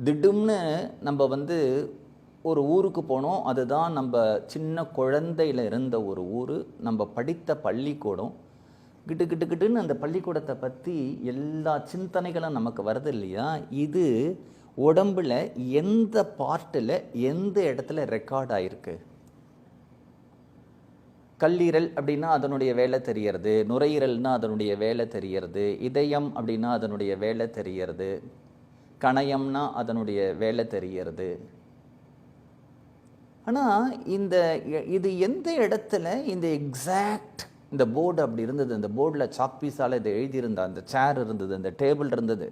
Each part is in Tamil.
திடும்னு நம்ம ஒரு ஊருக்கு போனோம். அதுதான் நம்ம சின்ன குழந்தையில் இருந்த ஒரு ஊர். நம்ம படித்த பள்ளிக்கூடம். கிட்டு கிட்டு கிட்டுன்னு அந்த பள்ளிக்கூடத்தை பற்றி எல்லா சிந்தனைகளும் நமக்கு வருது இல்லையா? இது உடம்பில் எந்த பார்ட்டில் எந்த இடத்துல ரெக்கார்ட் ஆகிருக்கு? கல்லீரல் அப்படின்னா அதனுடைய வேலை தெரியறது, நுரையீரல்னா அதனுடைய வேலை தெரியறது, இதயம் அப்படின்னா அதனுடைய வேலை தெரியறது, கணையம்னா அதனுடைய வேலை தெரியறது. ஆனால் இது எந்த இடத்துல இந்த எக்ஸாக்ட் இந்த போர்டு அப்படி இருந்தது. அந்த போர்டில் சாக்பீஸால் இதை எழுதியிருந்தா, அந்த சேர் இருந்தது, அந்த டேபிள் இருந்தது,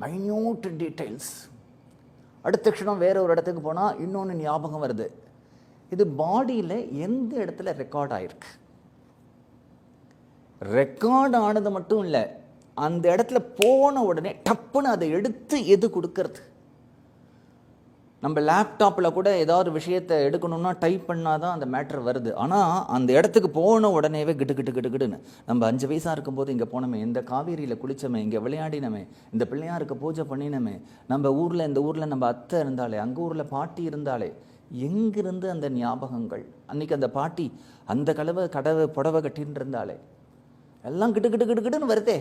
மைன்யூட் டீட்டெயில்ஸ். அடுத்த க்ஷணம் வேற ஒரு இடத்துக்கு போனால் இன்னொன்று ஞாபகம் வருது. இது பாடியில் எந்த இடத்துல ரெக்கார்ட் ஆயிருக்கு? ரெக்கார்ட் ஆனது மட்டும் இல்லை, அந்த இடத்துல போன உடனே டப்புன்னு அதை எடுத்து எது கொடுக்கறது? நம்ம லேப்டாப்பில் கூட ஏதாவது விஷயத்தை எடுக்கணும்னா டைப் பண்ணால் தான் அந்த மேட்ரு வருது. ஆனால் அந்த இடத்துக்கு போன உடனேவே கிட்டு கிட்டு கிட்டு கிட்டுன்னு நம்ம 5 வயசாக இருக்கும்போது இங்கே போனோமே, இந்த காவேரியில் குளித்தோமே, இங்கே விளையாடினமே, இந்த பிள்ளையாருக்கு பூஜை பண்ணினோமே, நம்ம ஊரில் இந்த ஊரில் நம்ம அத்தை இருந்தாலே, அங்கே ஊரில் பாட்டி இருந்தாலே, எங்கிருந்து அந்த ஞாபகங்கள்? அன்றைக்கி அந்த பாட்டி அந்த புடவை கட்டின்னு இருந்தாலே, எல்லாம் கிட்டு கிட்டு கிட்டு கிட்டுன்னு வருதே.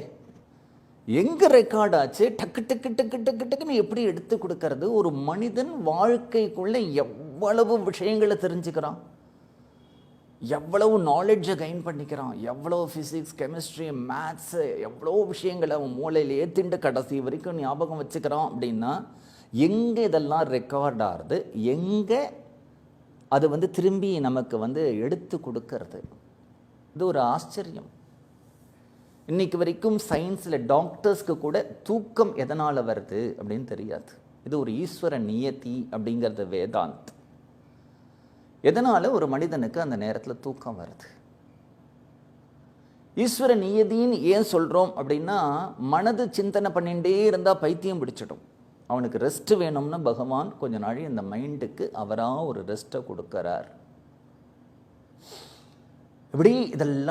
எங்கே ரெக்கார்ட் ஆச்சு? டக்கு டக்கு டக்கு டக்கு டக்குன்னு எப்படி எடுத்து கொடுக்கறது? ஒரு மனிதன் வாழ்க்கைக்குள்ளே எவ்வளவு விஷயங்களை தெரிஞ்சுக்கிறான், எவ்வளவு நாலேஜை கெயின் பண்ணிக்கிறான், எவ்வளோ ஃபிசிக்ஸ், கெமிஸ்ட்ரி, மேத்ஸு, எவ்வளோ விஷயங்களை அவன் மூளையிலேயே திண்டு கடைசி வரைக்கும் ஞாபகம் வச்சுக்கிறான். அப்படின்னா எங்கே இதெல்லாம் ரெக்கார்ட் ஆகுது? எங்கே அது திரும்பி நமக்கு எடுத்து கொடுக்கறது? இது ஒரு ஆச்சரியம். இன்னைக்கு வரைக்கும் சயின்ஸில் டாக்டர்ஸ்க்கு கூட தூக்கம் எதனால் வருது அப்படின்னு தெரியாது. இது ஒரு ஈஸ்வர நியதி அப்படிங்கிறது வேதாந்த். எதனால் ஒரு மனிதனுக்கு அந்த நேரத்தில் தூக்கம் வருது? ஈஸ்வர நியதின்னு ஏன் சொல்கிறோம் அப்படின்னா, மனது சிந்தனை பண்ணிகிட்டே இருந்தால் பைத்தியம் பிடிச்சிடும். அவனுக்கு ரெஸ்ட் வேணும்னு பகவான் கொஞ்ச நாள் இந்த மைண்டுக்கு அவராக ஒரு ரெஸ்ட்டை கொடுக்கறார். இப்படி இதெல்லாம்